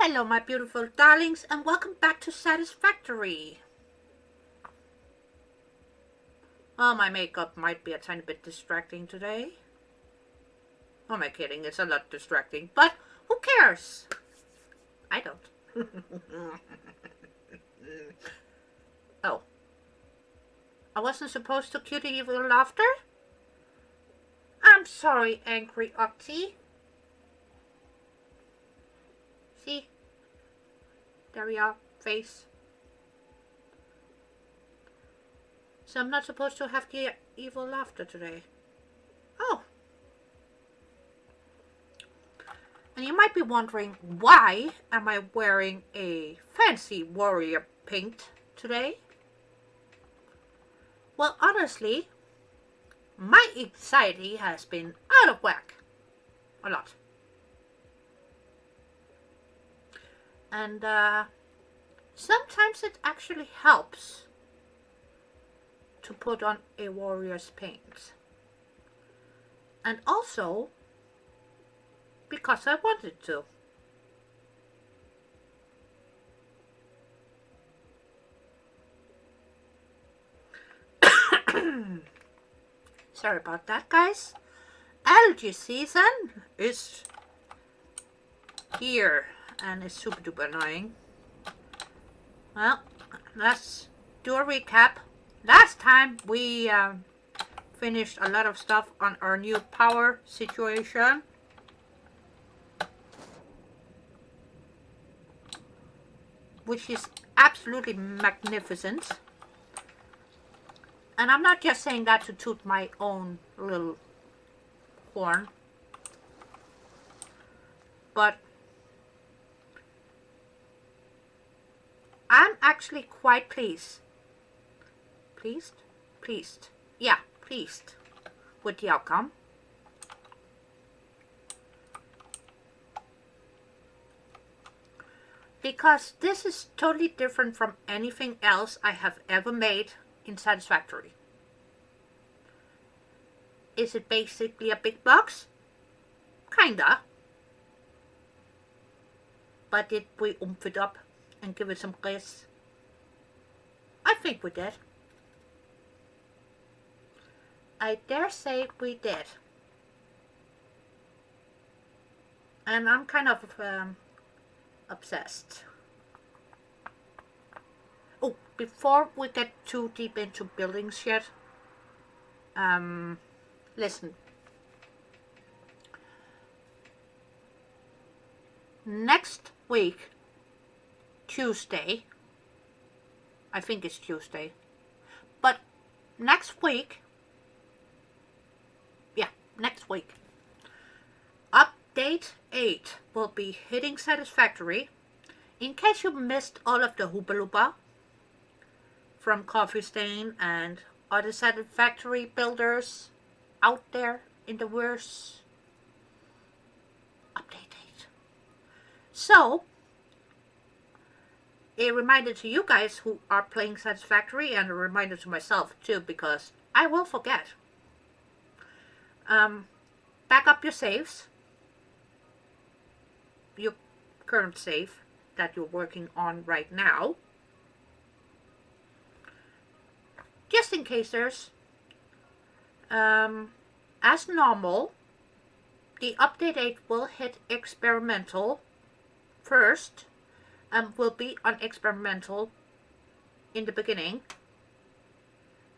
Hello, my beautiful darlings, and welcome back to Satisfactory. Oh, my makeup might be a tiny bit distracting today. Who am I kidding? It's a lot distracting, but who cares? I don't. Oh. I wasn't supposed to cue the evil laughter? I'm sorry, angry Octi. See? There we are, face. So I'm not supposed to have the evil laughter today. Oh. And you might be wondering, why am I wearing a fancy warrior pink today? Well, honestly, my anxiety has been out of whack. A lot. And sometimes it actually helps to put on a warrior's paint. And also because I wanted to. Sorry about that, guys. Allergy season is here and it's super duper annoying. Well, let's do a recap. Last time we finished a lot of stuff on our new power situation. Which is absolutely magnificent. And I'm not just saying that to toot my own little horn. But I'm actually quite pleased. Pleased? Yeah, pleased with the outcome. Because this is totally different from anything else I have ever made in Satisfactory. Is it basically a big box? Kinda. But did we oomph it up and give it some grace? I think we did. I dare say we did. And I'm kind of obsessed. Oh, before we get too deep into buildings yet, listen. Next week, Tuesday, I think it's Tuesday, but next week, Update 8 will be hitting Satisfactory. In case you missed all of the Hoopa Loopa from Coffee Stain and other Satisfactory builders out there in the verse. Update 8. So, a reminder to you guys who are playing Satisfactory and a reminder to myself too, because I will forget. Back up your saves. Your current save that you're working on right now. Just in case there's, as normal, the update 8 will hit experimental first and will be on experimental in the beginning.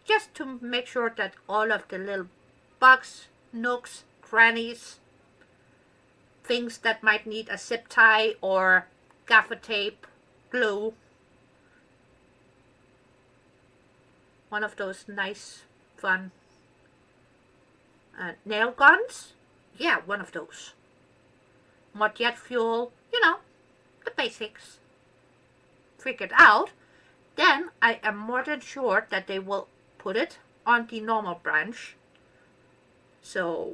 Just to make sure that all of the little bugs, nooks, crannies, things that might need a zip tie or gaffer tape, glue, one of those nice, fun nail guns. Yeah, one of those. More jet fuel, you know, the basics. Figured out. Then I am more than sure that they will put it on the normal branch. So,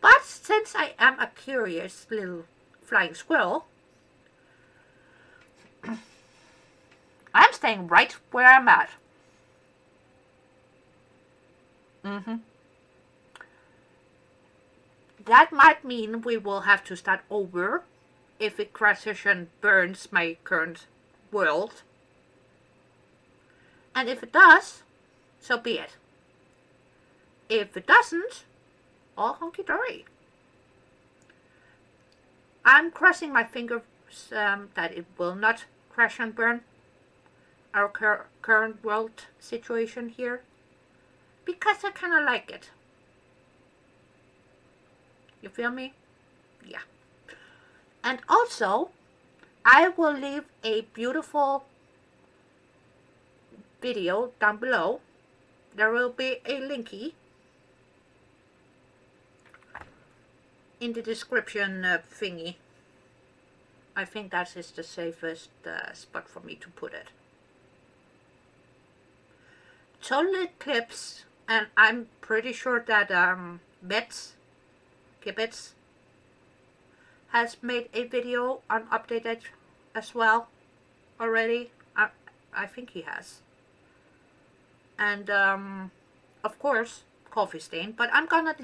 but since I am a curious little flying squirrel, I'm staying right where I'm at. That might mean we will have to start over if it crashes and burns my current world. And if it does, so be it. If it doesn't, all hunky-dory. I'm crossing my fingers that it will not crash and burn our current world situation here, because I kind of like it. You feel me? Yeah. And also, I will leave a beautiful video down below. There will be a linky in the description thingy. I think that is the safest spot for me to put it. TotalXclipse, and I'm pretty sure that Kibitz has made a video on updated as well already. I think he has. And of course Coffee Stain, but I'm gonna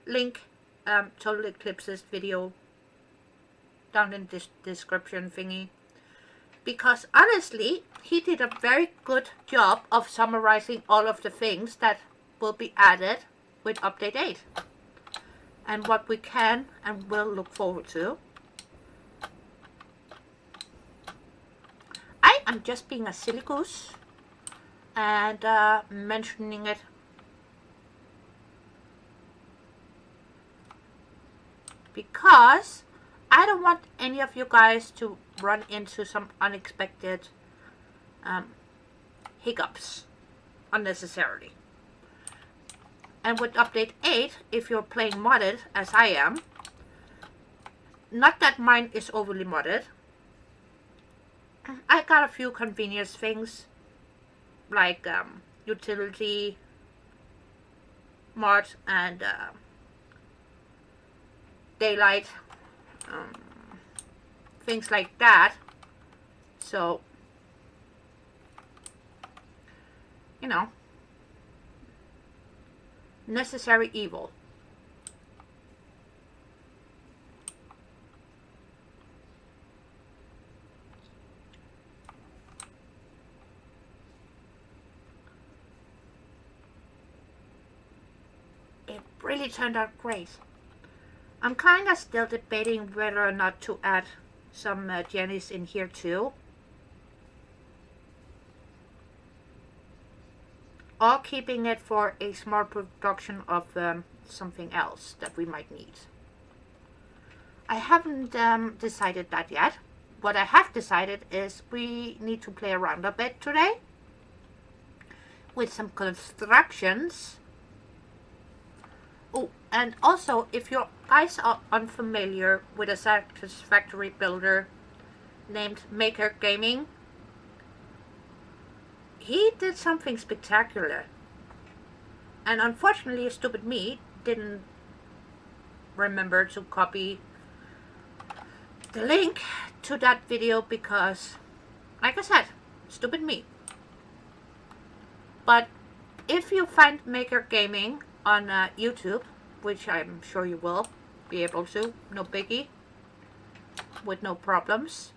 link TotalXclipse's video down in this description thingy, because honestly he did a very good job of summarizing all of the things that will be added with update 8 and what we can and will look forward to. I am just being a silly goose and mentioning it because I don't want any of you guys to run into some unexpected hiccups unnecessarily. And with update 8, if you're playing modded as I am, not that mine is overly modded, I got a few convenience things like utility mod and daylight, things like that. So, you know, necessary evil. It really turned out great. I'm kind of still debating whether or not to add some gennies in here too, or keeping it for a small production of something else that we might need. I haven't decided that yet. What I have decided is we need to play around a bit today with some constructions. Oh, and also, if you guys are unfamiliar with a Satisfactory builder named Maker Gaming, he did something spectacular. And unfortunately, stupid me didn't remember to copy the link to that video because, like I said, stupid me. But if you find Maker Gaming on YouTube, which I'm sure you will be able to, no biggie, with no problems,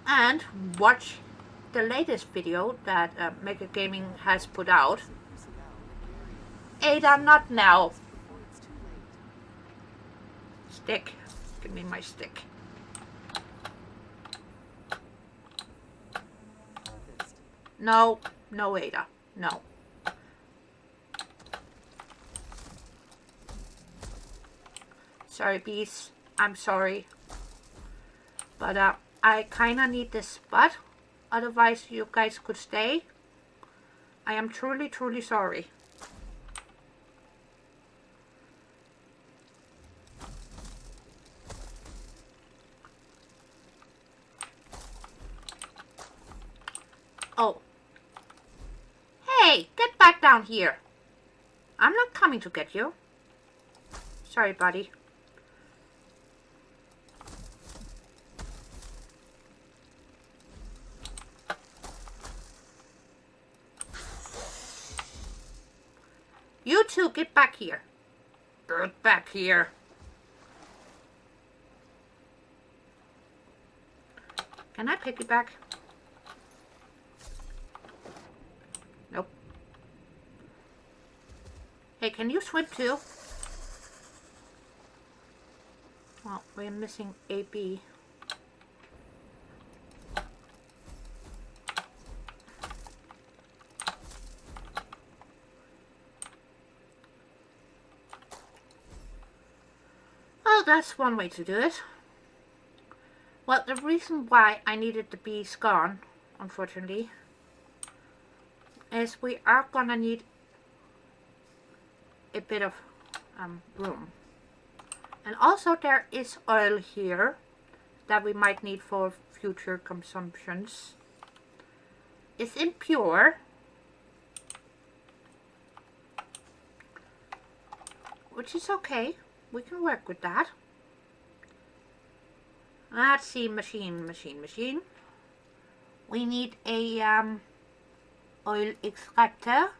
and watch the latest video that Maker Gaming has put out. Ada, not now. Stick. Give me my stick. No, no, Ada, no. Sorry, bees. I'm sorry. But I kinda need this spot. Otherwise, you guys could stay. I am truly, truly sorry. Oh. Hey, get back down here. I'm not coming to get you. Sorry, buddy. You two, get back here. Get back here. Can I piggyback? Nope. Hey, can you swim too? Well, we're missing AB. Well, that's one way to do it. Well, the reason why I needed the bees gone, unfortunately, is we are gonna need a bit of room. And also there is oil here that we might need for future consumptions. It's impure, which is okay. We can work with that. Let's see, machine. We need a oil extractor.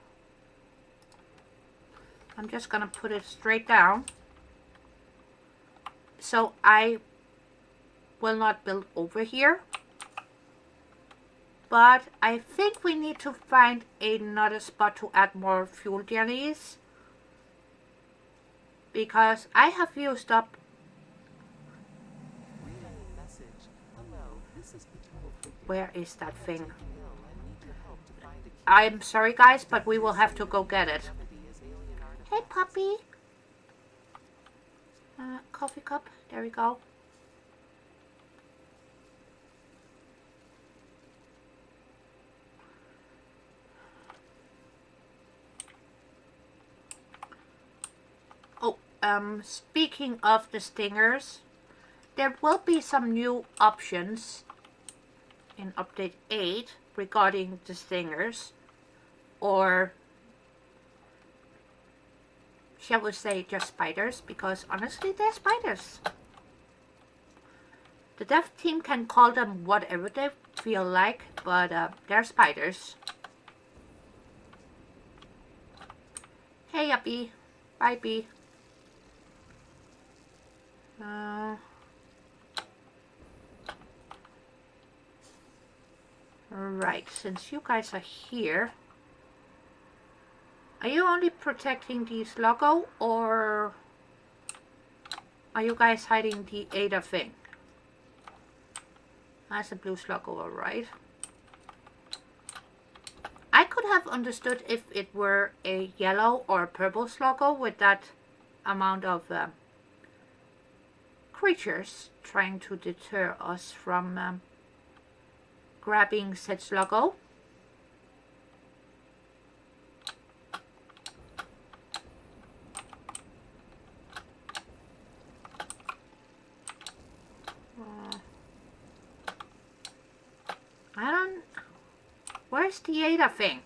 I'm just gonna put it straight down, so I will not build over here. But I think we need to find another spot to add more fuel gennies, because I have used up. Where is that thing? I'm sorry guys, but we will have to go get it. Hey puppy. Coffee cup, there we go. Oh, speaking of the stingers, there will be some new options in update 8 regarding the stingers, or shall we say just spiders, because honestly they're spiders. The dev team can call them whatever they feel like, but they're spiders. Hey Yuppie, bye bee. Right, since you guys are here, are you only protecting these logo, or are you guys hiding the Ada thing? That's a blue sluggo, alright. I could have understood if it were a yellow or a purple sluggo with that amount of creatures trying to deter us from grabbing said sluggo. I don't... Where's the Ada thing?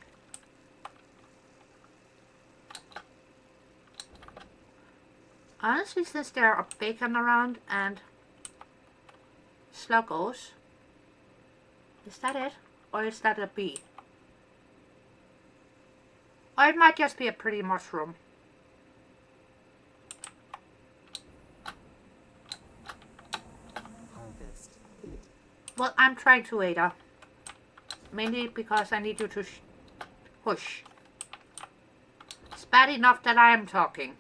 Honestly, since there are bacon around and sluggos, is that it? Or is that a bee? Or it might just be a pretty mushroom. Well, I'm trying to, Ada. Mainly because I need you to hush. It's bad enough that I am talking.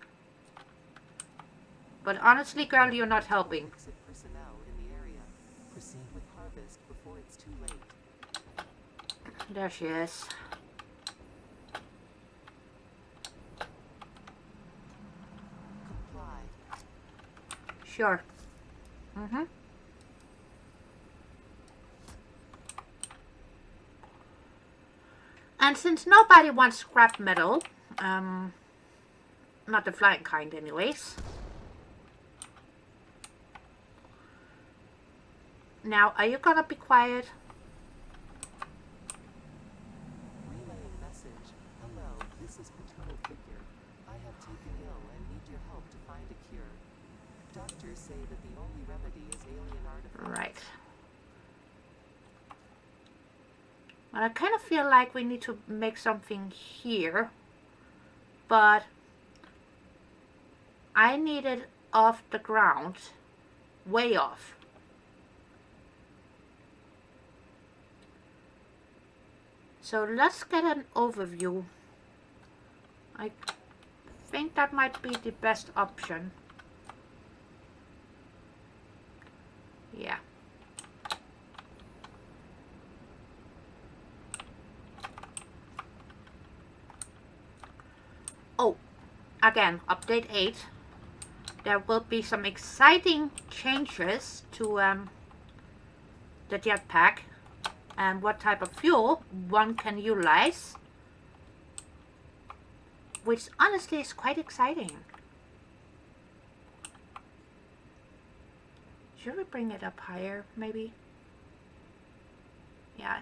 But honestly, girl, you're not helping. There she is. Sure. And since nobody wants scrap metal, not the flying kind anyways. Now, are you gonna be quiet? Relaying message. Hello, this is paternal figure. I have taken ill and need your help to find a cure. Doctors say that the only remedy is alien artifacts. Right. Well, I kind of feel like we need to make something here, but I need it off the ground, way off. So let's get an overview. I think that might be the best option. Yeah. Oh, again, update 8. There will be some exciting changes to the jetpack and what type of fuel one can utilize, which honestly is quite exciting. Should we bring it up higher, maybe? Yeah.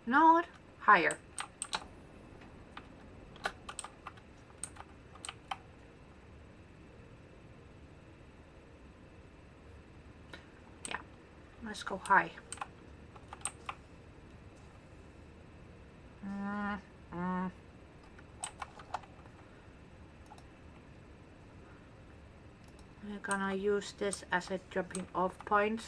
No, higher. Yeah, let's go high. We're gonna use this as a jumping off point.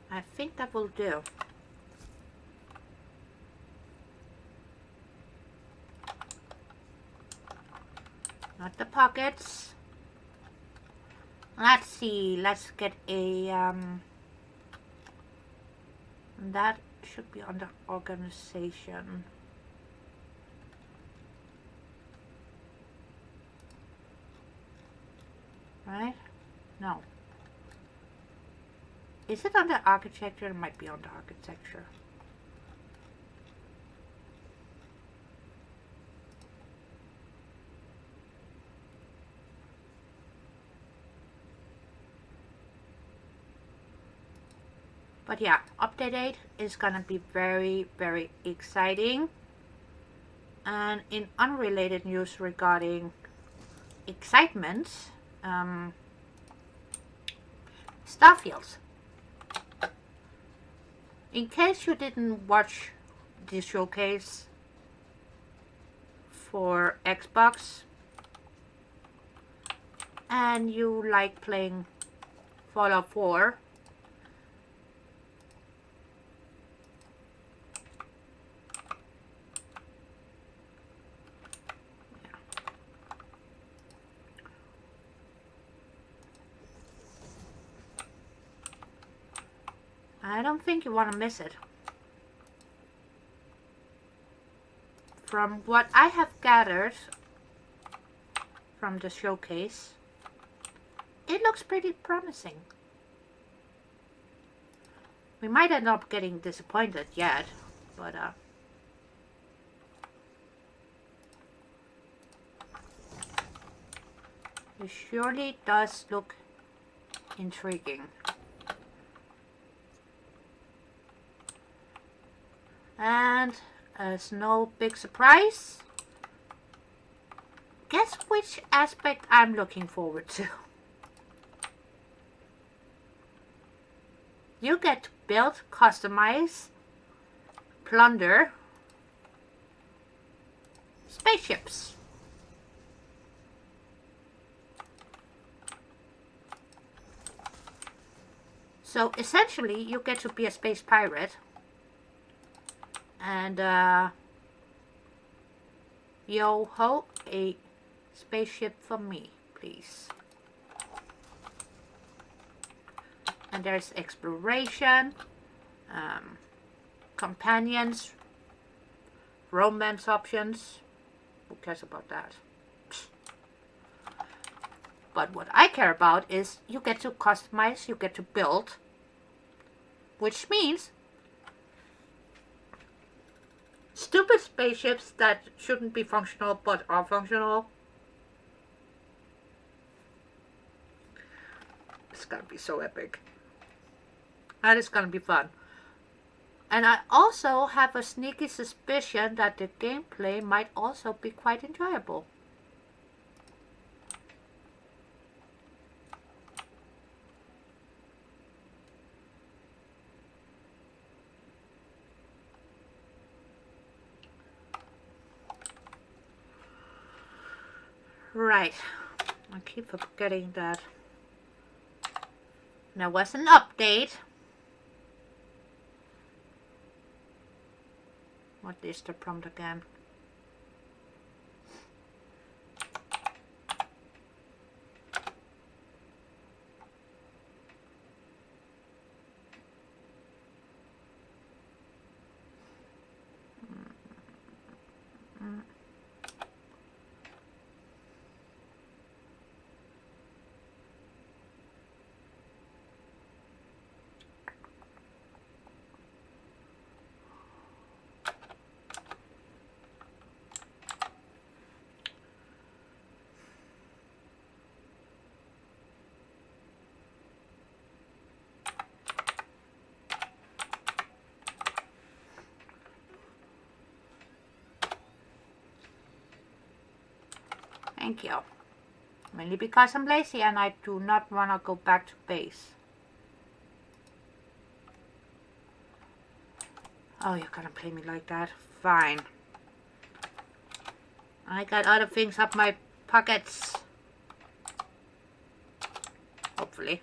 I think that will do. Not the pockets. Let's see, let's get a that should be under organization. Right? No. Is it under architecture? It might be under architecture. But yeah, update 8 is gonna be very, very exciting. And in unrelated news regarding excitement, Starfield. In case you didn't watch the showcase for Xbox and you like playing Fallout 4, I don't think you want to miss it. From what I have gathered from the showcase, it looks pretty promising. We might end up getting disappointed yet, but it surely does look intriguing. And as no big surprise, guess which aspect I'm looking forward to. You get to build, customize, plunder spaceships. So essentially you get to be a space pirate and yo ho, a spaceship for me, please. And there's exploration, companions, romance options. Who cares about that? But what I care about is you get to customize, you get to build, which means stupid spaceships that shouldn't be functional but are functional. It's gonna be so epic. That is gonna be fun. And I also have a sneaky suspicion that the gameplay might also be quite enjoyable. Right. I keep forgetting that. There was an update. What is the prompt again? Thank you. Mainly because I'm lazy and I do not want to go back to base. Oh, you're gonna play me like that? Fine. I got other things up my pockets. Hopefully.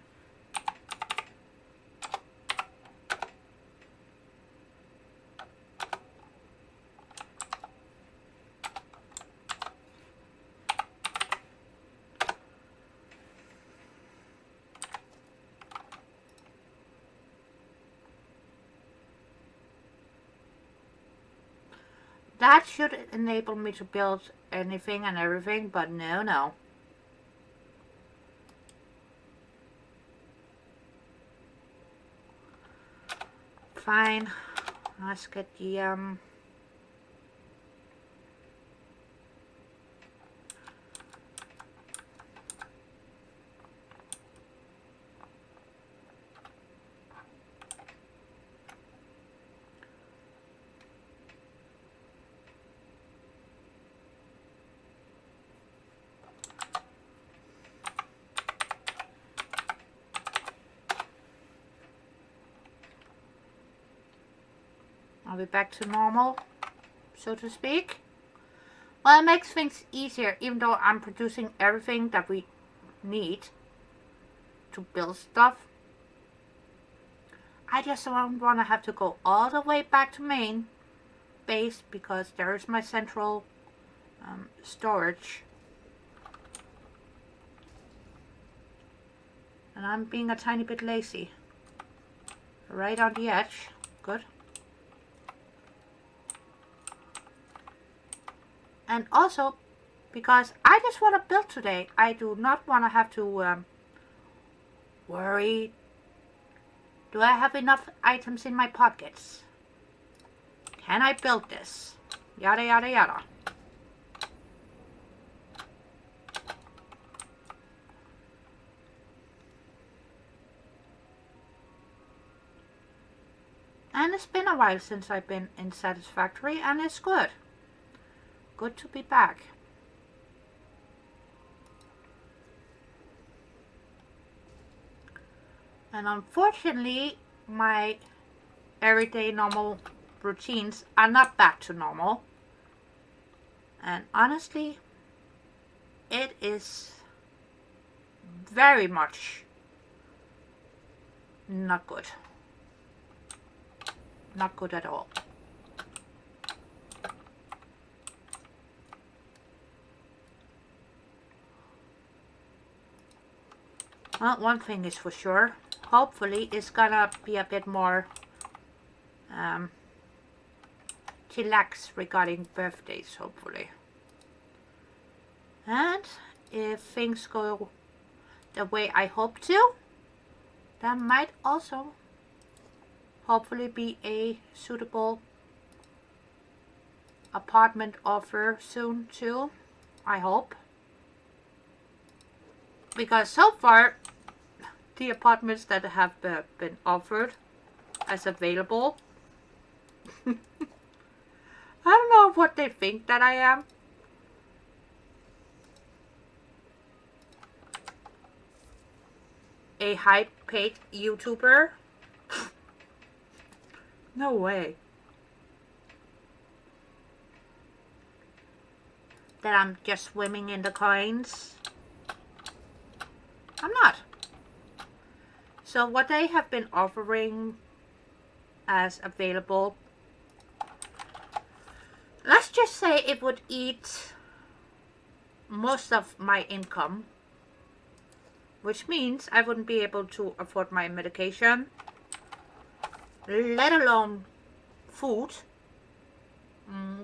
That should enable me to build anything and everything, but no. Fine. Let's get the I'll be back to normal, so to speak. Well, it makes things easier, even though I'm producing everything that we need to build stuff. I just don't want to have to go all the way back to main base because there is my central storage. And I'm being a tiny bit lazy. Right on the edge. Good. And also, because I just want to build today, I do not want to have to worry. Do I have enough items in my pockets? Can I build this? Yada yada yada. And it's been a while since I've been in Satisfactory, and it's good. Good to be back. And unfortunately, my everyday normal routines are not back to normal. And honestly, it is very much not good. Not good at all. Well, one thing is for sure. Hopefully it's gonna be a bit more chillax regarding birthdays, hopefully. And if things go the way I hope to, that might also hopefully be a suitable apartment offer soon too, I hope. Because so far, the apartments that have been offered as available, I don't know what they think that I am. A high-paid YouTuber? No way. that I'm just swimming in the coins. I'm not. So what they have been offering as available, let's just say it would eat most of my income, which means I wouldn't be able to afford my medication, let alone food.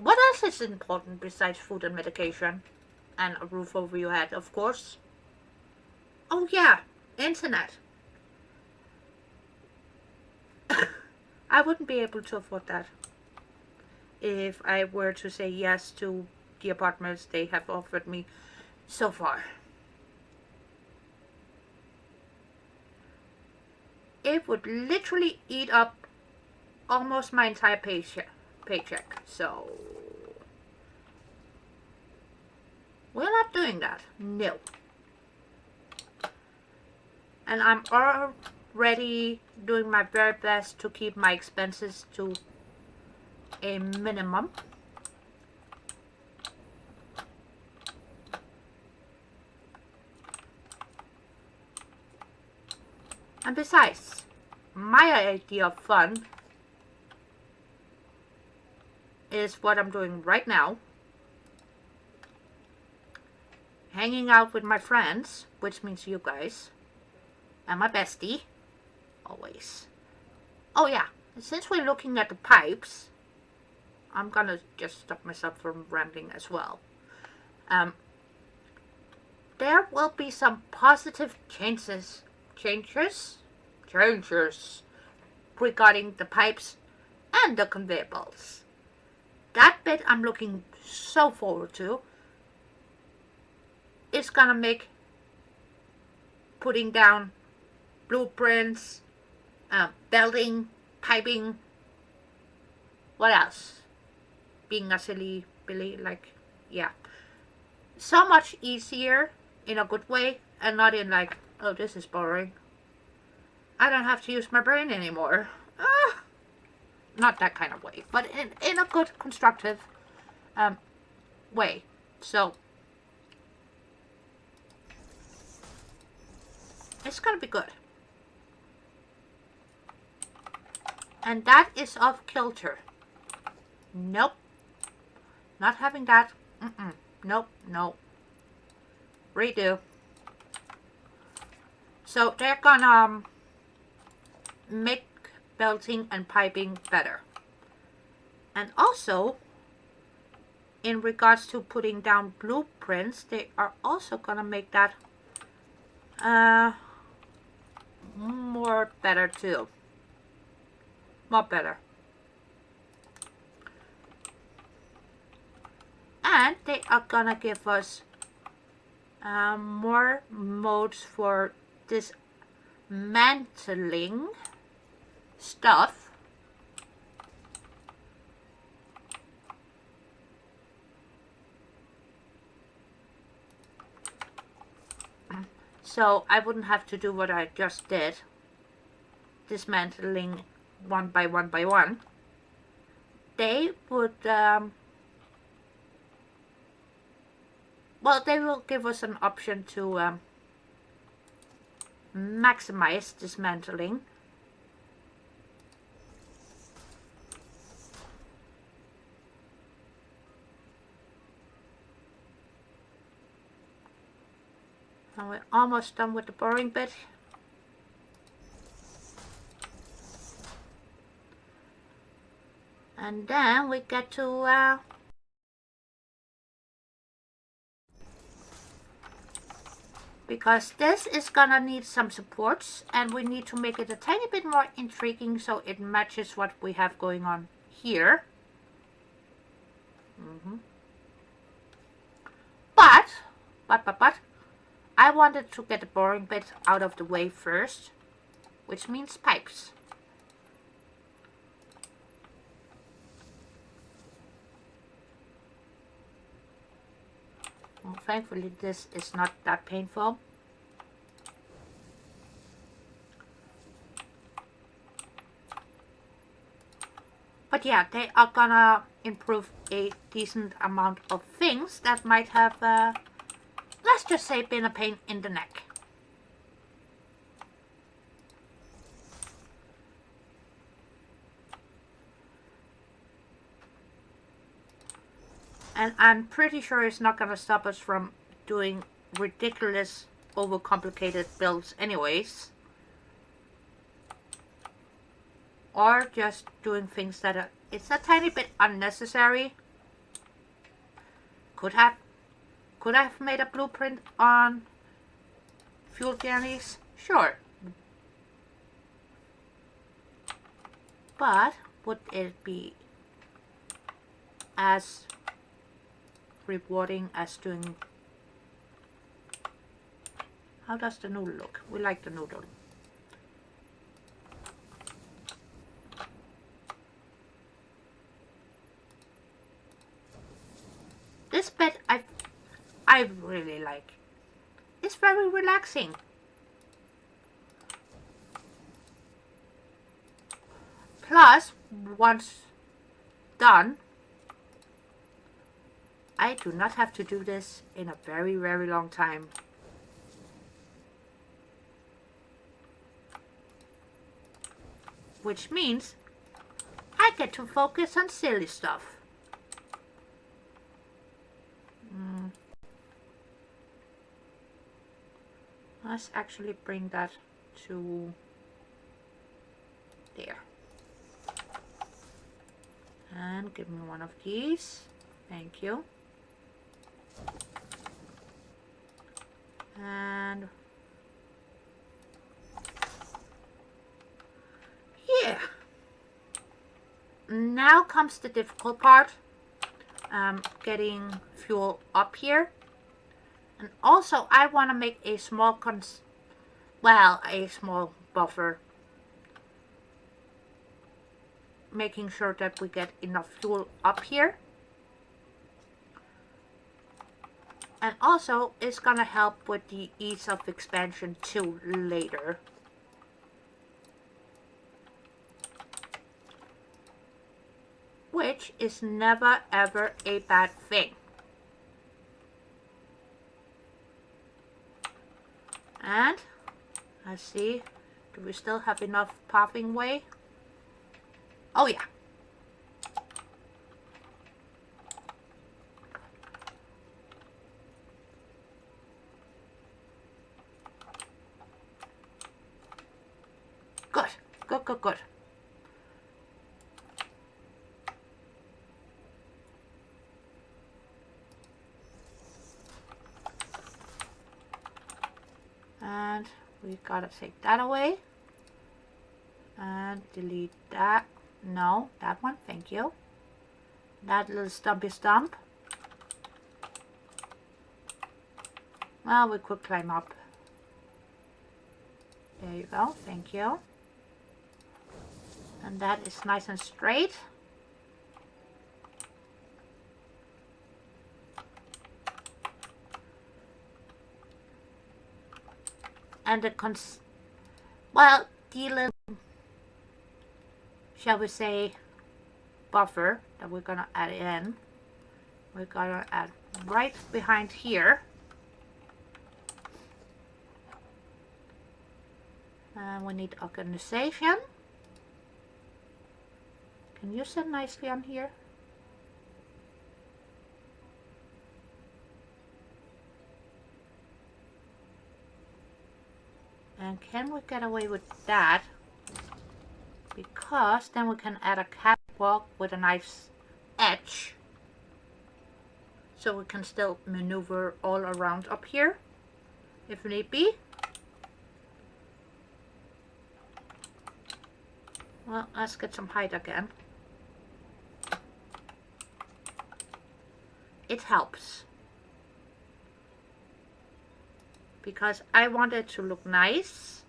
What else is important besides food and medication? And a roof over your head, of course. Oh yeah, internet. I wouldn't be able to afford that if I were to say yes to the apartments they have offered me so far. It would literally eat up almost my entire paycheck. So we're not doing that. No. And I'm already doing my very best to keep my expenses to a minimum. And besides, my idea of fun is what I'm doing right now. Hanging out with my friends, which means you guys, and my bestie, always. Oh yeah, since we're looking at the pipes, I'm gonna just stop myself from rambling as well. There will be some positive changes regarding the pipes and the conveyor belts. That bit I'm looking so forward to. It's gonna make putting down blueprints, belting, piping, what else? Being a silly Billy, like, yeah. So much easier in a good way and not in like, oh, this is boring. I don't have to use my brain anymore. Not that kind of way, but in a good, constructive way. So, it's gonna be good. And that is off kilter. Nope. Not having that. Nope, nope. Redo. So they're gonna make belting and piping better. And also, in regards to putting down blueprints, they are also gonna make that more better too. More better. And they are gonna give us more modes for dismantling stuff. So I wouldn't have to do what I just did, dismantling one by one. They would well, they will give us an option to maximize dismantling. And we're almost done with the boring bit. And then we get to because this is gonna need some supports and we need to make it a tiny bit more intriguing so it matches what we have going on here. But I wanted to get the boring bit out of the way first, which means pipes. Well, thankfully this is not that painful. But yeah, they are gonna improve a decent amount of things that might have, let's just say, been a pain in the neck. And I'm pretty sure it's not going to stop us from doing ridiculous, overcomplicated builds anyways. Or just doing things that are, it's a tiny bit unnecessary. Could have made a blueprint on fuel gennies? Sure. But would it be as rewarding as doing... How does the noodle look? We like the noodle. This bed I really like. It's very relaxing. Plus, once done, I do not have to do this in a very, very long time. Which means I get to focus on silly stuff. Let's actually bring that to there. And give me one of these. Thank you. And yeah. Now comes the difficult part. Getting fuel up here. And also I want to make a small a small buffer. Making sure that we get enough fuel up here. And also it's gonna help with the ease of expansion too later. Which is never ever a bad thing. And let's see, do we still have enough pathing way? Oh yeah. Good, good, good, good. And we gotta take that away. And delete that. No, that one, thank you. That little stumpy stump. Well, we could climb up. There you go, thank you. And that is nice and straight. And the little, shall we say, buffer that we're gonna add in, we're gonna add right behind here. And we need organization. Can you sit nicely on here? And can we get away with that? Because then we can add a catwalk with a nice edge. So we can still maneuver all around up here, if need be. Well, let's get some height again. It helps. Because I want it to look nice-ish.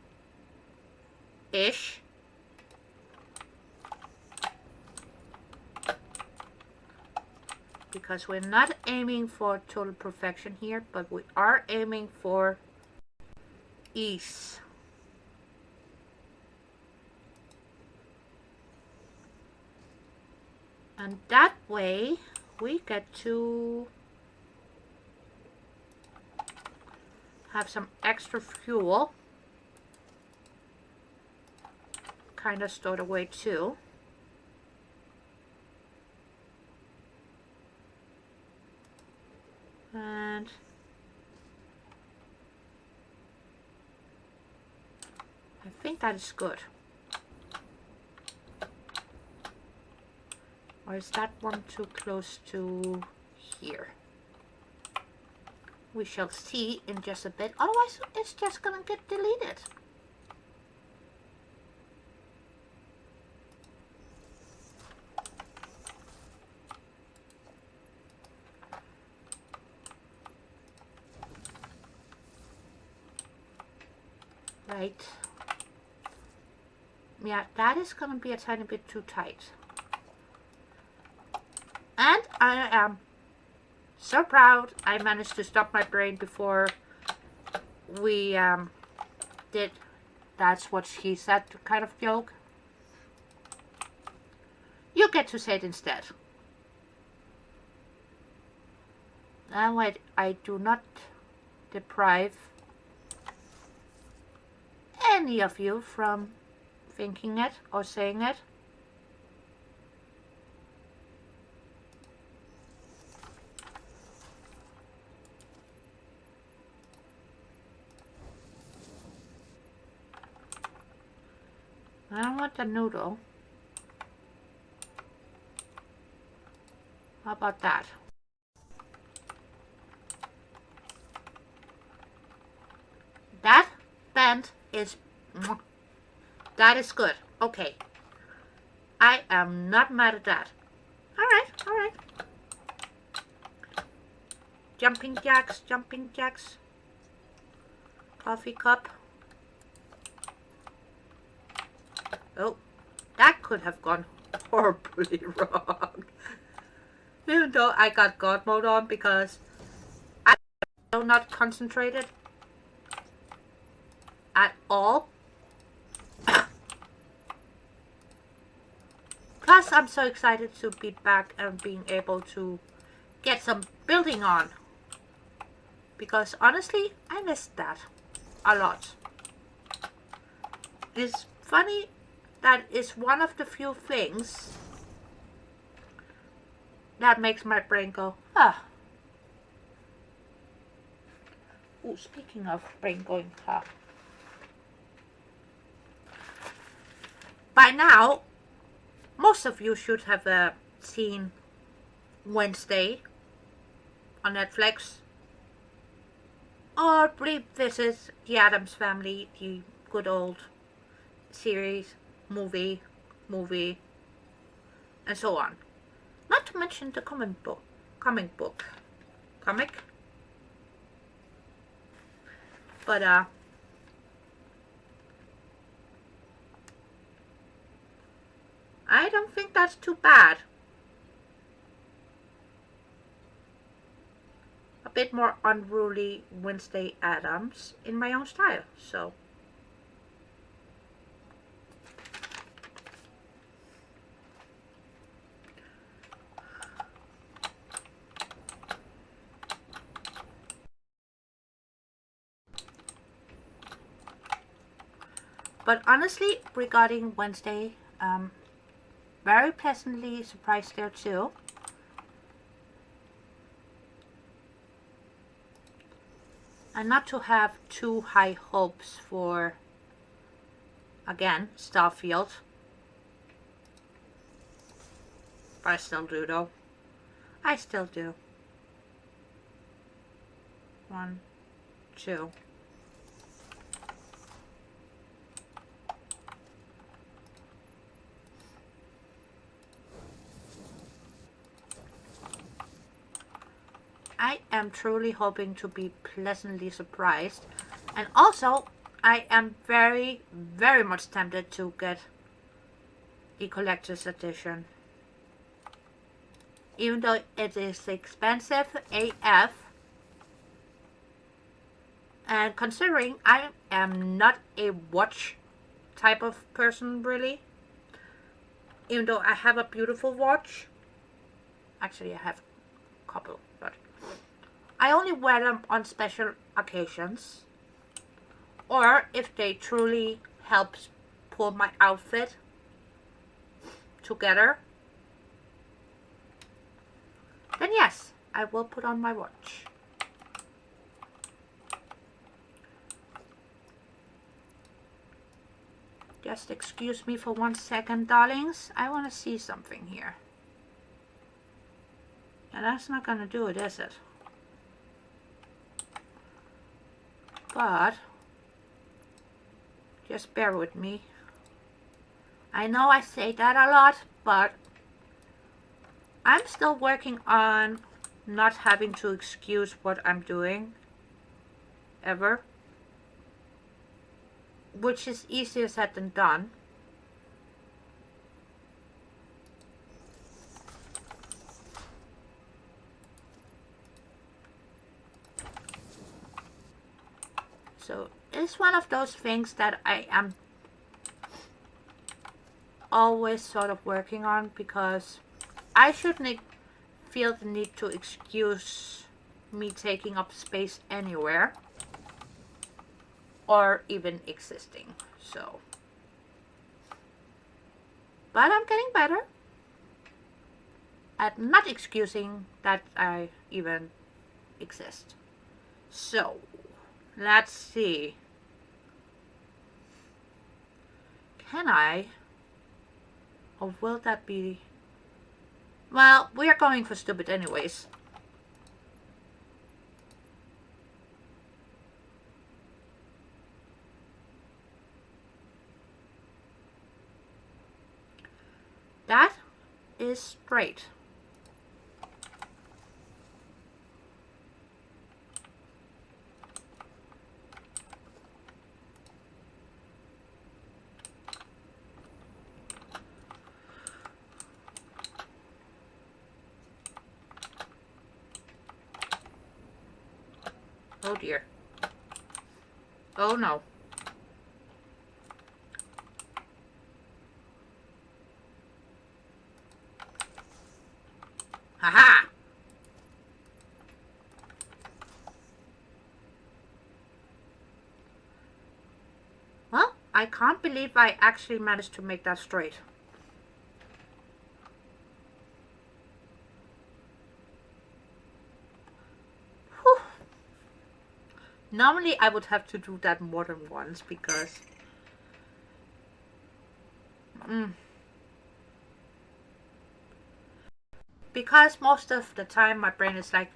Because we're not aiming for total perfection here, but we are aiming for ease. And that way we get to have some extra fuel kind of stored away too. And I think that is good. Or is that one too close to here? We shall see in just a bit. Otherwise, it's just gonna get deleted. Right. Yeah, that is gonna be a tiny bit too tight. And I am so proud I managed to stop my brain before we did "that's what she said" kind of joke. You get to say it instead. That way I do not deprive any of you from thinking it or saying it. I don't want the noodle. How about that? That bend is... that is good. Okay. I am not mad at that. Alright, alright. Jumping jacks, jumping jacks. Coffee cup. Oh, that could have gone horribly wrong. Even though I got God mode on because I'm still not concentrated at all. Plus, I'm so excited to be back and being able to get some building on. Because honestly, I missed that a lot. It's funny that is one of the few things that makes my brain go, ah. Ooh, speaking of brain going, ah. By now, most of you should have seen Wednesday on Netflix. Or revisit The Addams Family, the good old series, movie, and so on. Not to mention the comic book. But I don't think that's too bad. A bit more unruly Wednesday Addams in my own style, so. But honestly, regarding Wednesday, very pleasantly surprised there too. And not to have too high hopes for, again, Starfield. But I still do though. I still do. 1, 2. I am truly hoping to be pleasantly surprised. And also, I am very, very much tempted to get the collector's edition. Even though it is expensive AF. And considering I am not a watch type of person really. Even though I have a beautiful watch. Actually, I have a couple, but I only wear them on special occasions, or if they truly help pull my outfit together, then yes, I will put on my watch. Just excuse me for 1 second, darlings. I want to see something here. And that's not going to do it, is it? But just bear with me. I know I say that a lot, but I'm still working on not having to excuse what I'm doing ever, which is easier said than done. So it's one of those things that I am always sort of working on, because I shouldn't feel the need to excuse me taking up space anywhere or even existing. So, but I'm getting better at not excusing that I even exist. So let's see. Can I? Or will that be... Well, we are going for stupid anyways. That is straight. Oh dear. Oh no. Haha! Well, I can't believe I actually managed to make that straight. Whew. Normally I would have to do that more than once, because because most of the time my brain is like,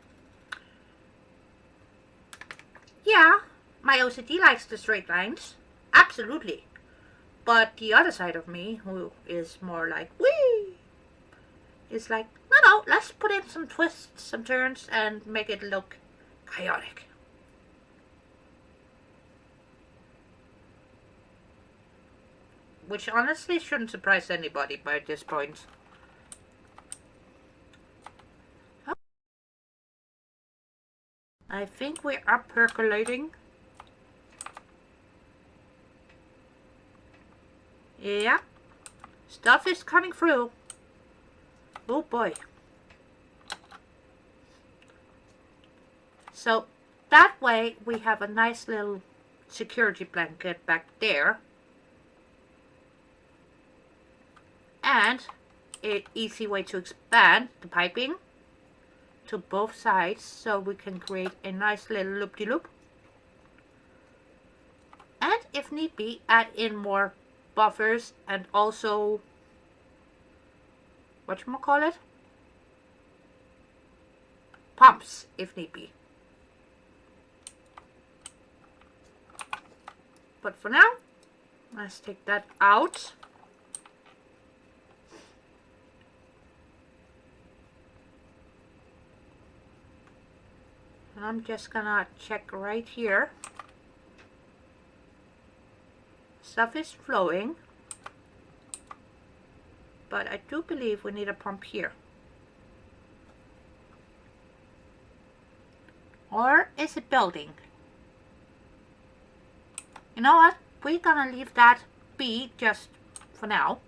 yeah, my OCD likes the straight lines, absolutely. But the other side of me, who is more like, wee, is like, no, let's put in some twists, some turns, and make it look chaotic. Which honestly shouldn't surprise anybody by this point. I think we are percolating. Yeah, stuff is coming through. Oh boy. So that way we have a nice little security blanket back there. And an easy way to expand the piping to both sides, so we can create a nice little loop-de-loop. And if need be, add in more buffers and also, whatchamacallit? Pumps, if need be. But for now, let's take that out. And I'm just gonna check right here. Stuff is flowing, but I do believe we need a pump here. Or is it building? You know what? We're gonna leave that be just for now.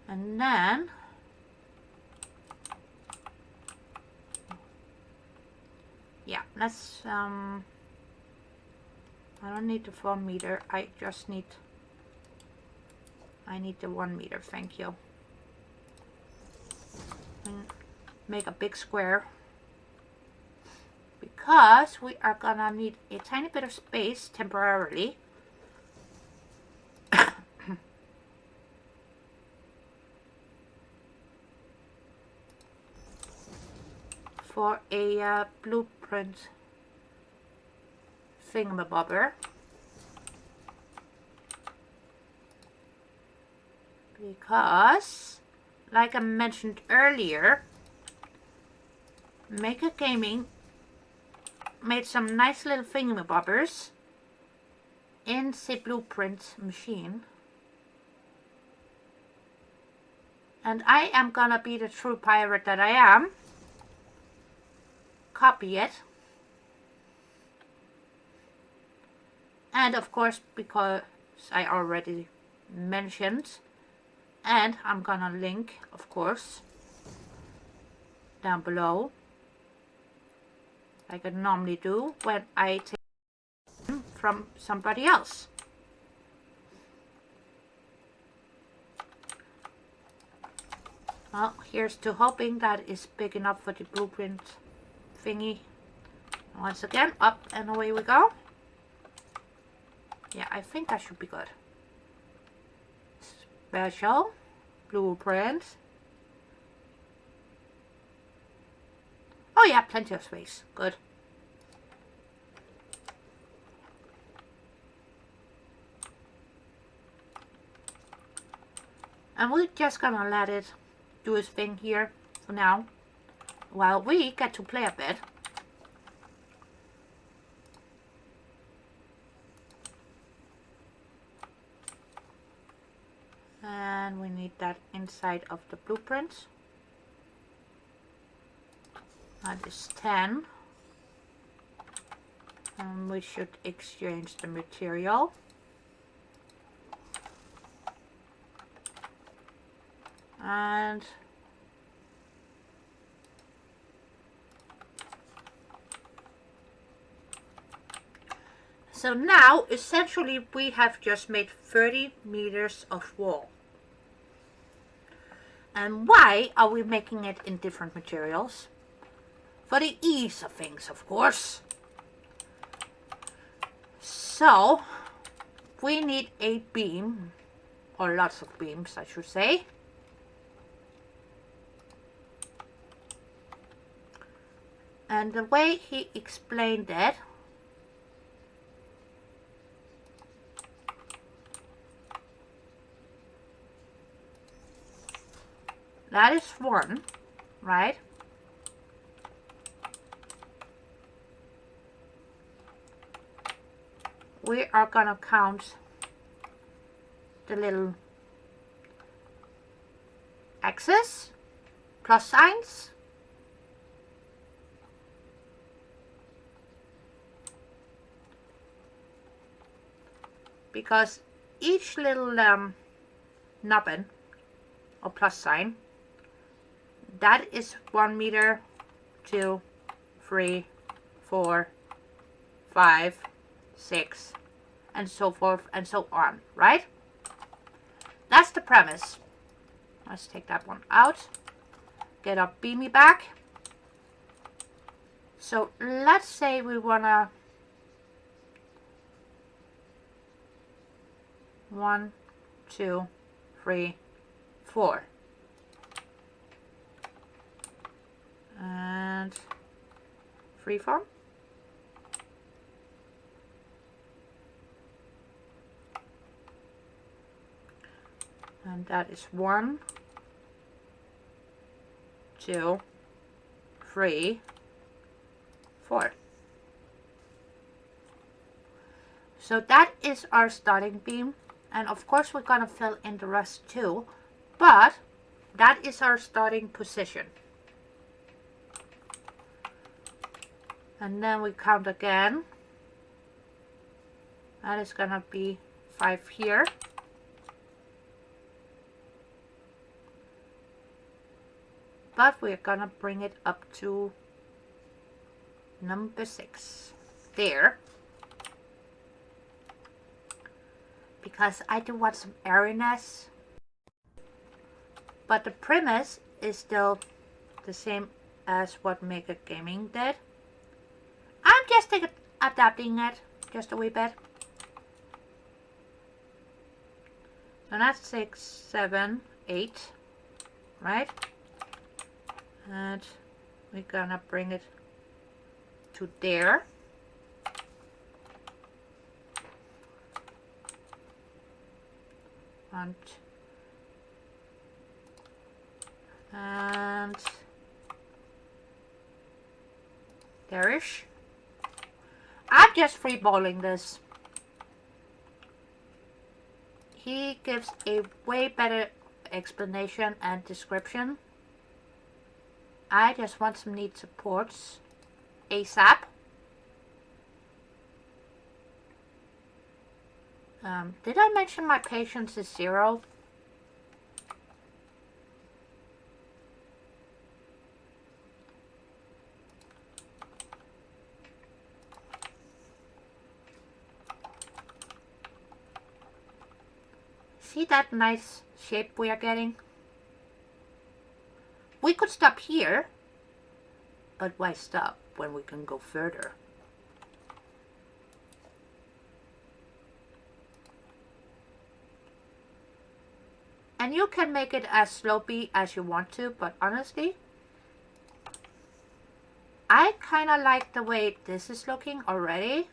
And then yeah, let's I don't need the 4 meter, I need the 1 meter, thank you. And make a big square because we are gonna need a tiny bit of space temporarily for a blueprint thingamabobber. Because, like I mentioned earlier, Maker Gaming made some nice little thingamabobbers in the blueprint machine. And I am gonna be the true pirate that I am. Copy it. And of course, because I already mentioned, and I'm gonna link, of course, down below, like I normally do when I take them from somebody else. Well, here's to hoping that is big enough for the blueprint thingy. Once again, up and away we go. Yeah, I think that should be good. Special blueprint. Oh yeah, plenty of space. Good. And we're just gonna let it do its thing here for now, while we get to play a bit. And we need that inside of the blueprint. That is 10. And we should exchange the material. And so now essentially we have just made 30 meters of wall. And why are we making it in different materials? For the ease of things, of course. So we need a beam, or lots of beams I should say. And the way he explained it, that is 1, right? We are gonna count the little X's, plus signs. Because each little nubbin or plus sign, that is 1 meter, 2, 3, 4, 5, 6, and so forth and so on, right? That's the premise. Let's take that one out. Get our beamy back. So let's say we wanna 1, 2, 3, 4. And freeform. And that is 1, 2, 3, 4. So that is our starting beam. And of course we're gonna fill in the rest too. But that is our starting position. And then we count again. That is gonna be 5 here. but we're gonna bring it up to number 6 there, because I do want some airiness, but the premise is still the same as what Mega Gaming did. I'm just adapting it just a wee bit. So that's 6, 7, 8, right? And we're gonna bring it to there. And there-ish. I'm just freeballing this. He gives a way better explanation and description. I just want some neat supports ASAP. Did I mention my patience is 0? See that nice shape we are getting? We could stop here, but why stop when we can go further? And you can make it as slopey as you want to, but honestly, I kind of like the way this is looking already.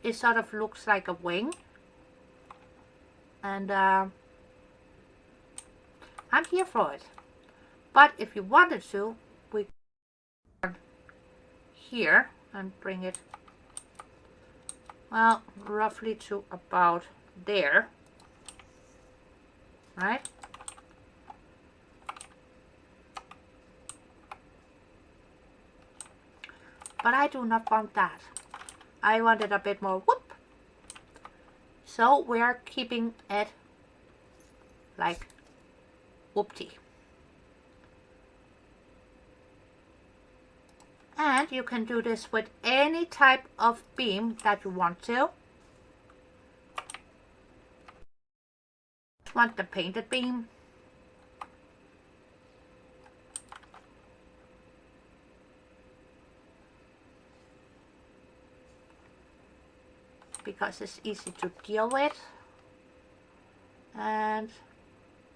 It sort of looks like a wing. And I'm here for it. But if you wanted to, we can here and bring it, well, roughly to about there. Right? But I do not want that. I want it a bit more whoop. So we're keeping it like whoopty. And you can do this with any type of beam that you want to. Want the painted beam? Because it's easy to deal with. And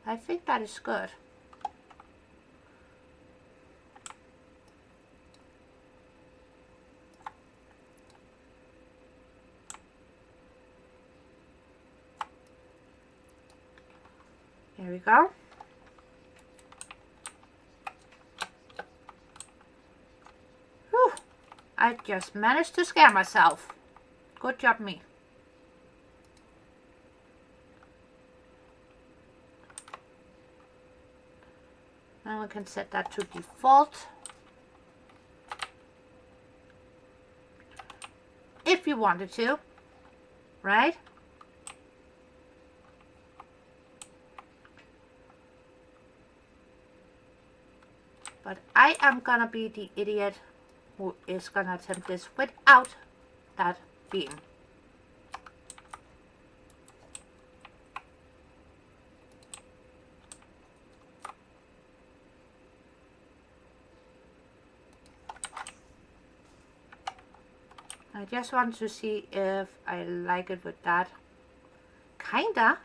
I think that is good. There we go. Whew. I just managed to scare myself. Good job, me. Now we can set that to default. If you wanted to, right? But I am gonna be the idiot who is gonna attempt this without that beam. I just want to see if I like it with that. Kinda.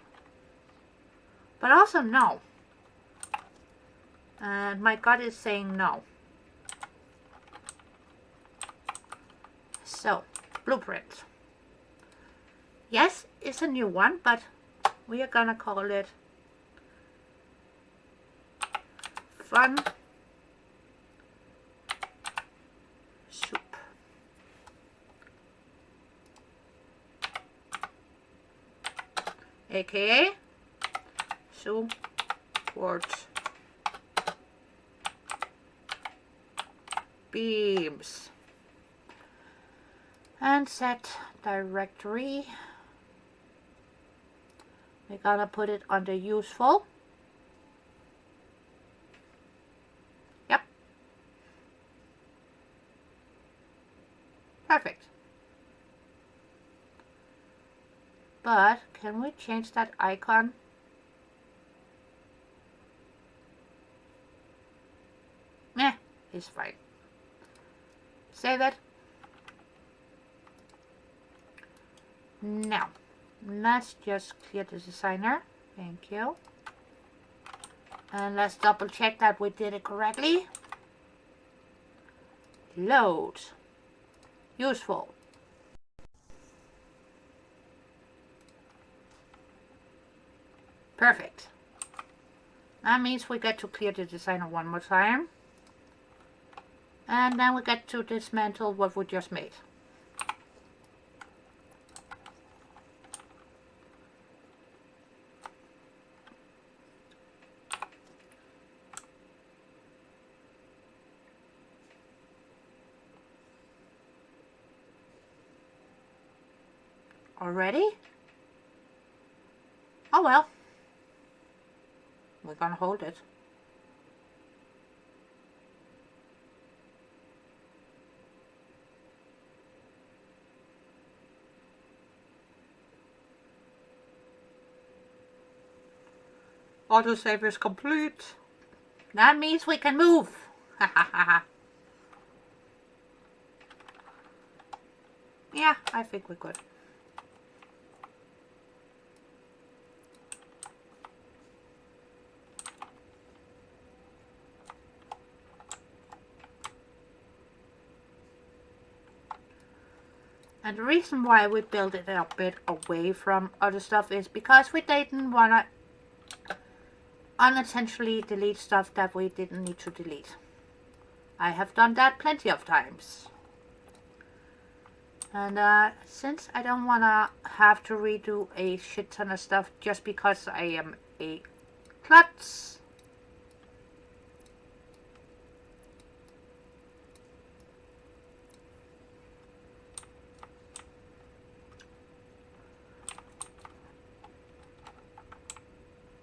But also no. And my gut is saying no. So, blueprint. Yes, it's a new one, but we are gonna call it Fun Soup. AKA support beams. And set directory. We're gonna put it under useful. Perfect. But can we change that icon? Meh, it's fine. Save it. Now, let's just clear the designer. Thank you. And let's double check that we did it correctly. Load. Useful. Perfect. That means we get to clear the designer one more time. And then we get to dismantle what we just made. Already? Oh well. We're gonna hold it. Autosave is complete. That means we can move. Yeah, I think we could. And the reason why we built it a bit away from other stuff is because we didn't want to unintentionally delete stuff that we didn't need to delete. I have done that plenty of times. And since I don't want to have to redo a shit ton of stuff just because I am a klutz,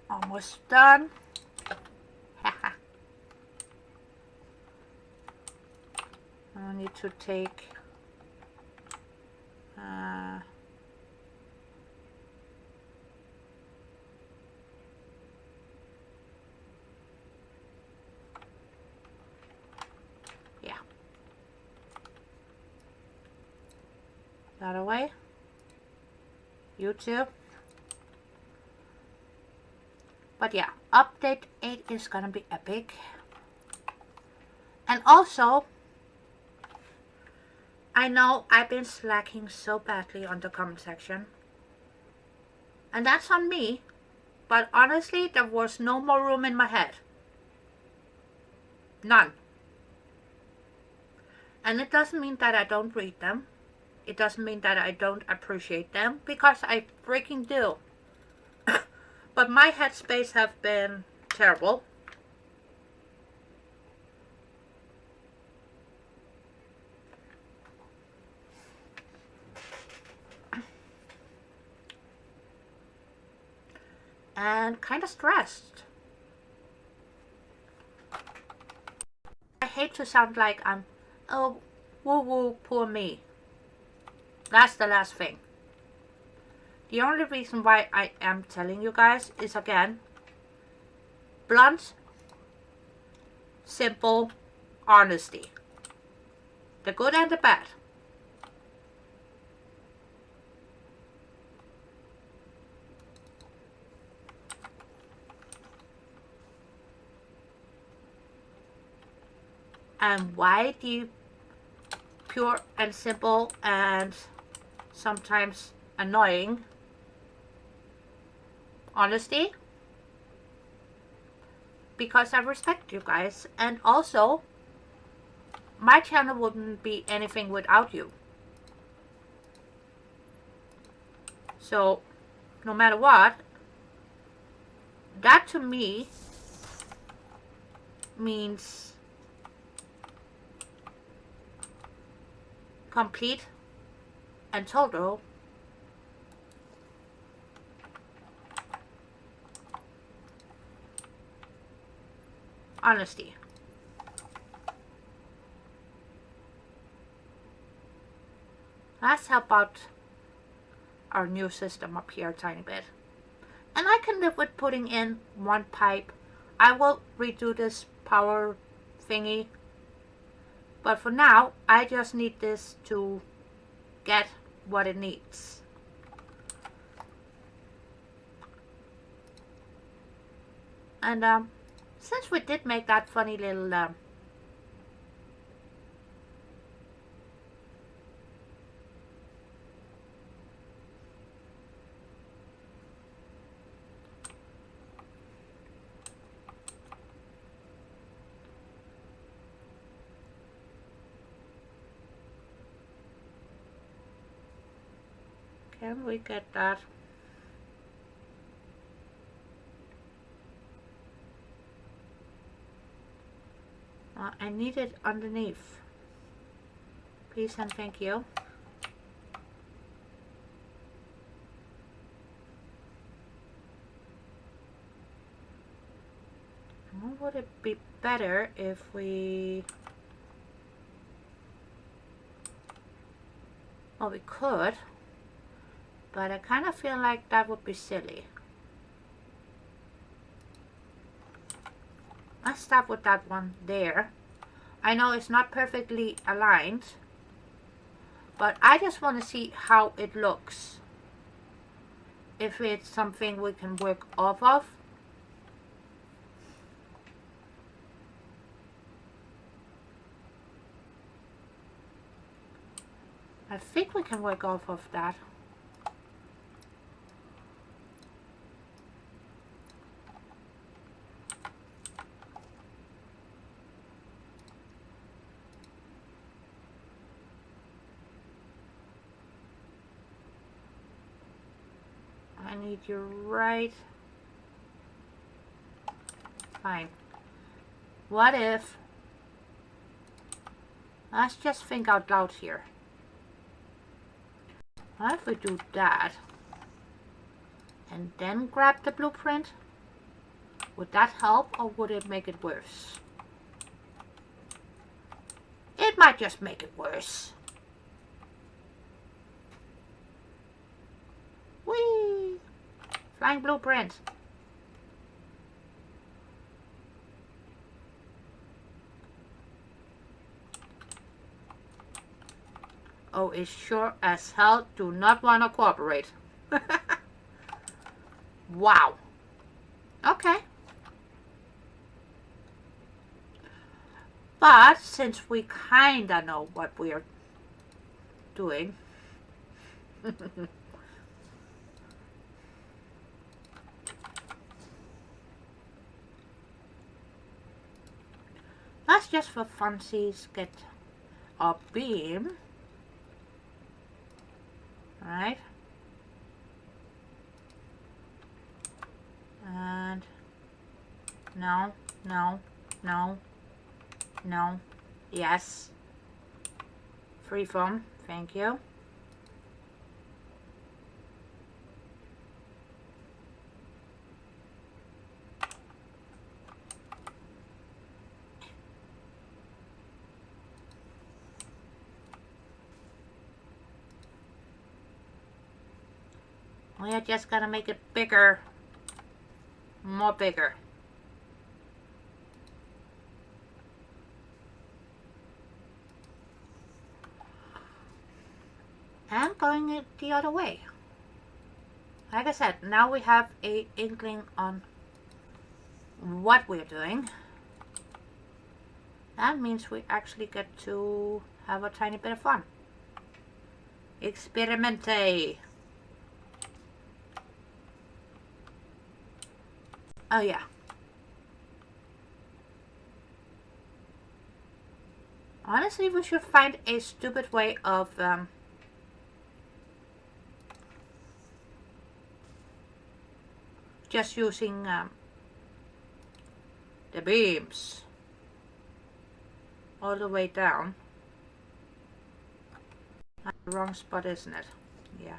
almost done. I need to take yeah, that away. YouTube. But yeah, update 8 is gonna be epic. And also, I know I've been slacking so badly on the comment section. And that's on me. But honestly, there was no more room in my head. None. And it doesn't mean that I don't read them. It doesn't mean that I don't appreciate them, because I freaking do. But my headspace have been terrible. And kind of stressed. I hate to sound like I'm, oh, woo woo, poor me. That's the last thing. The only reason why I am telling you guys is, again, blunt, simple honesty. The good and the bad. And why the pure and simple and sometimes annoying honesty? Because I respect you guys, and also my channel wouldn't be anything without you. So no matter what, that to me means complete and total honesty. Let's help out our new system up here a tiny bit. And I can live with putting in one pipe. I will redo this power thingy. But for now, I just need this to get what it needs. And since we did make that funny little can we get that? I need it underneath. Please and thank you. Would it be better if we... Well, we could, but I kind of feel like that would be silly. Let's start with that one there. I know it's not perfectly aligned, but I just want to see how it looks. If it's something we can work off of. I think we can work off of that. I need you right. Fine. What if... Let's just think out loud here. What if we do that? And then grab the blueprint? Would that help or would it make it worse? It might just make it worse. Whee! Flying blueprint. Oh, it sure as hell do not want to cooperate. Wow. Okay. But since we kinda know what we're doing, let's just for funsies get a beam. Right? And no, no, no, no, yes. Freeform, thank you. We are just gonna make it bigger, more bigger. And going it the other way. Like I said, now we have a inkling on what we're doing. That means we actually get to have a tiny bit of fun. Experimente. Oh yeah. Honestly, we should find a stupid way of just using the beams all the way down. That's the wrong spot, isn't it? Yeah.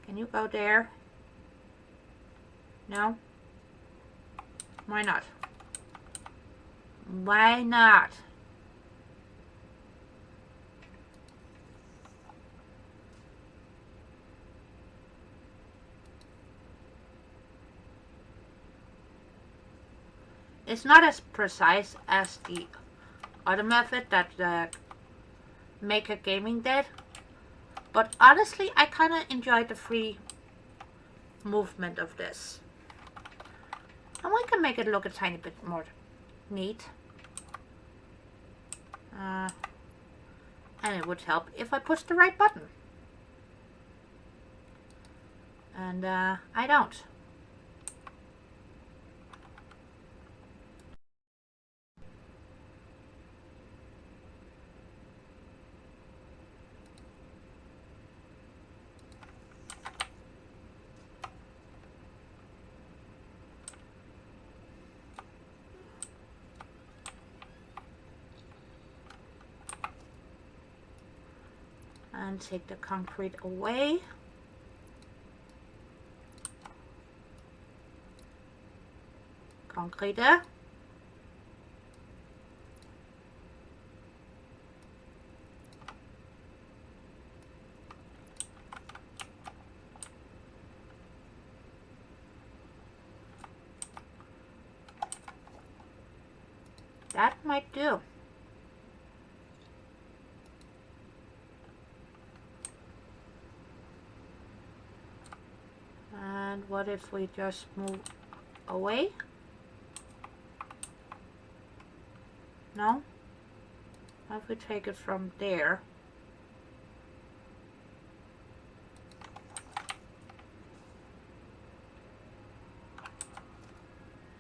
Can you go there? No? Why not? Why not? It's not as precise as the other method that Maker Gaming did, but honestly I kind of enjoyed the free movement of this. And we can make it look a tiny bit more neat. And it would help if I push the right button. And I don't. And take the concrete away. Concrete. That might do. And what if we just move away? No? What if we take it from there?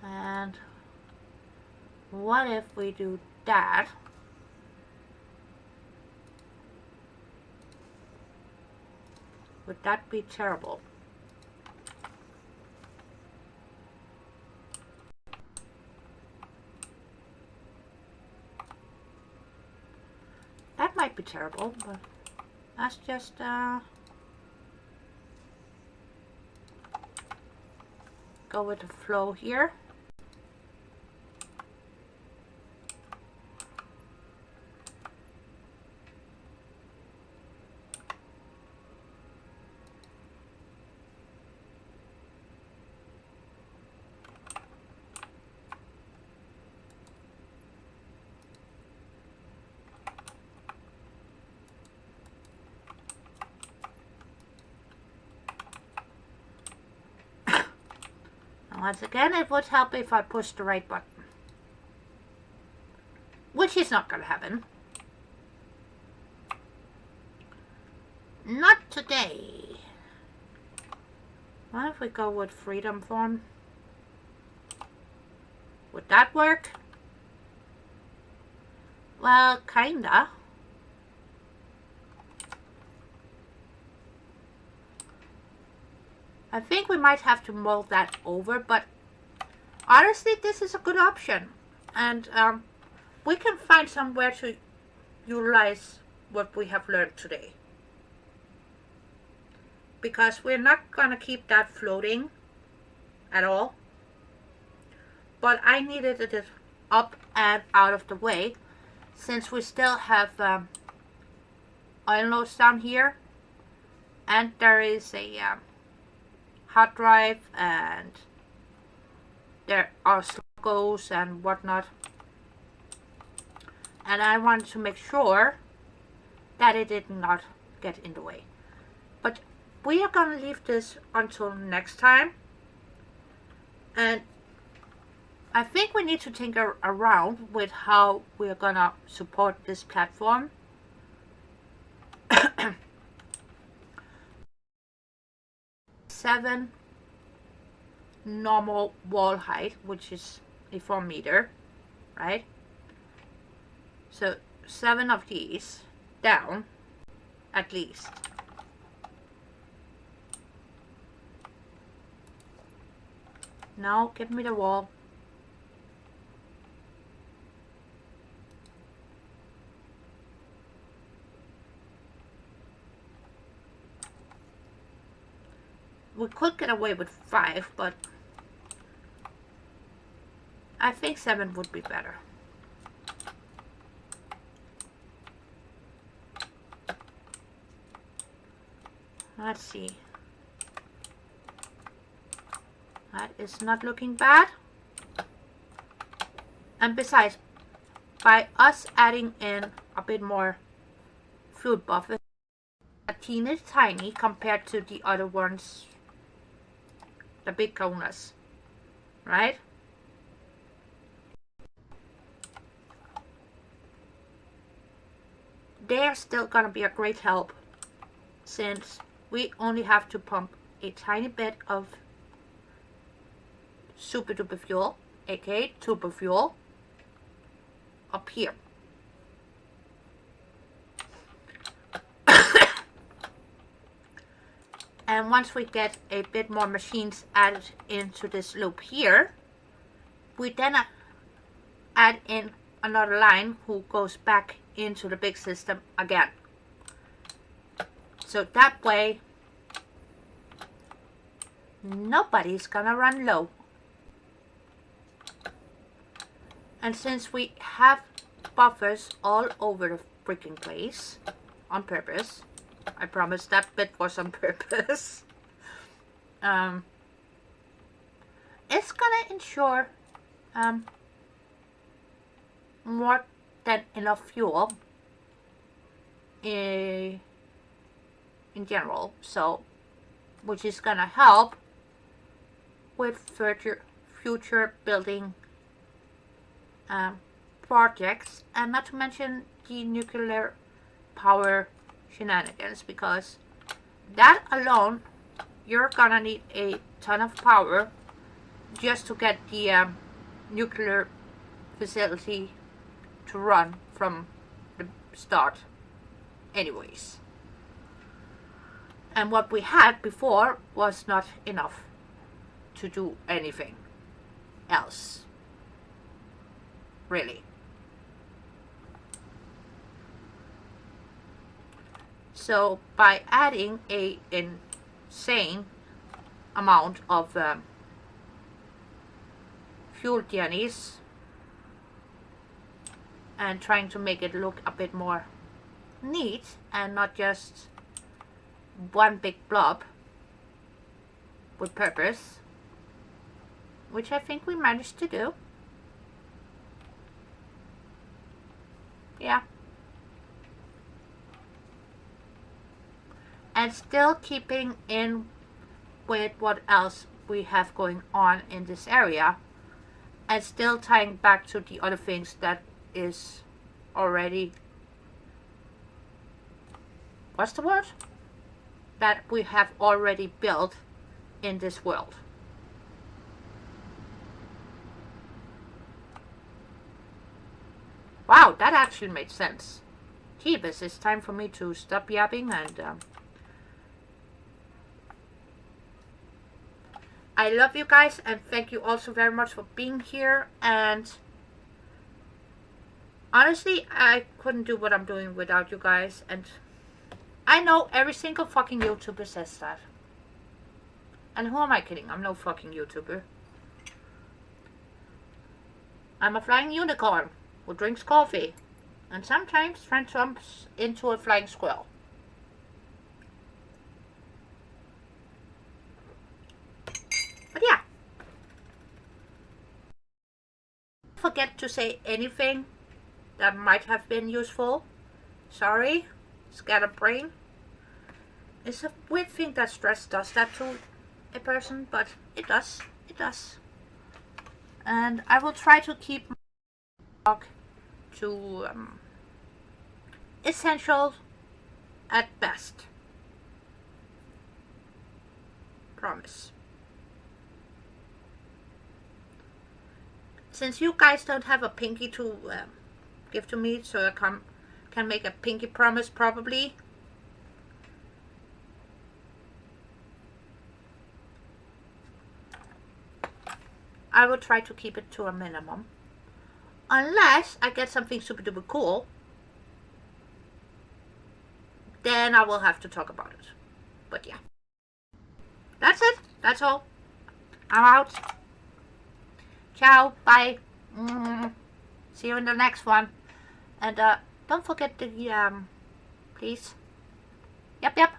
And what if we do that? Would that be terrible? That might be terrible, but that's just go with the flow here. Once again, it would help if I push the right button. Which is not going to happen. Not today. What if we go with freedom form? Would that work? Well, kinda. I think we might have to mold that over, but honestly, this is a good option. And we can find somewhere to utilize what we have learned today. Because we're not going to keep that floating at all. But I needed it up and out of the way, since we still have oil nodes down here. And there is a hard drive, and there are sluggos and whatnot, and I wanted to make sure that it did not get in the way. But we are gonna leave this until next time, and I think we need to think around with how we're gonna support this platform. 7 normal wall height, which is a 4 meter, right? So 7 of these down, at least. Now give me the wall. We could get away with 5, but I think 7 would be better. Let's see. That is not looking bad. And besides, by us adding in a bit more food buffers, a teeny tiny compared to the other ones, the big konas, right? They're still gonna be a great help, since we only have to pump a tiny bit of super duper fuel, aka super fuel, up here. And once we get a bit more machines added into this loop here, we then add in another line who goes back into the big system again. So that way, nobody's gonna run low. And since we have buffers all over the freaking place, on purpose, I promise that bit was on purpose, it's gonna ensure more than enough fuel in general, so which is gonna help with future building projects, and not to mention the nuclear power shenanigans, because that alone, you're gonna need a ton of power just to get the nuclear facility to run from the start anyways. And what we had before was not enough to do anything else, really. So by adding a insane amount of fuel gennies and trying to make it look a bit more neat and not just one big blob with purpose, which I think we managed to do. Yeah. And still keeping in with what else we have going on in this area, and still tying back to the other things that is already, what's the word? That we have already built in this world. Wow, that actually made sense. Jeebus, it's time for me to stop yapping and I love you guys, and thank you also very much for being here. And honestly, I couldn't do what I'm doing without you guys, and I know every single fucking YouTuber says that. And who am I kidding? I'm no fucking YouTuber. I'm a flying unicorn who drinks coffee and sometimes transforms into a flying squirrel. But yeah. Don't forget to say anything that might have been useful. Sorry, scatterbrain. It's a weird thing that stress does that to a person, but it does. It does. And I will try to keep my talk to essential at best. Promise. Since you guys don't have a pinky to give to me, so I can make a pinky promise probably. I will try to keep it to a minimum. Unless I get something super duper cool, then I will have to talk about it. But yeah. That's it. That's all. I'm out. Ciao. Bye. See you in the next one. And don't forget the please. Yep.